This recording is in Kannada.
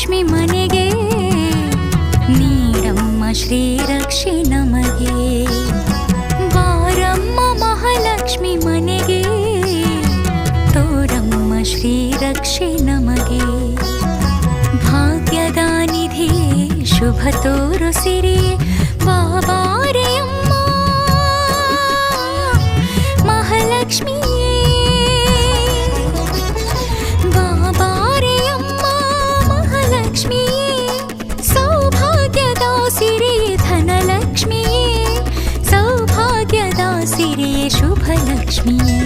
ಮಹಾಲಕ್ಷ್ಮಿ ಮನೆಗೆ ನೀಡಮ್ಮ ಶ್ರೀರಕ್ಷೆ ನಮಗೆ. ಬಾರಮ್ಮ ಮಹಾಲಕ್ಷ್ಮಿ ಮನೆಗೆ ತೋರಮ್ಮ ಶ್ರೀರಕ್ಷೆ ನಮಗೆ. ಭಾಗ್ಯದ ನಿಧಿಯೇ ಶುಭ ತೋರು ಸಿರಿಯೇ ಬಾಬಾರೆಯಮ್ಮ ಮಹಾಲಕ್ಷ್ಮಿಯೇ. ಬಾಬಾರೆಯಮ್ಮ ಮಹಾಲಕ್ಷ್ಮಿಯೇ ಸೌಭಾಗ್ಯದ ಸಿರಿಯೇ ಧನಲಕ್ಷ್ಮಿಯೇ. ಸೌಭಾಗ್ಯದ ಸಿರಿಯೇ ಶುಭಲಕ್ಷ್ಮಿಯೇ.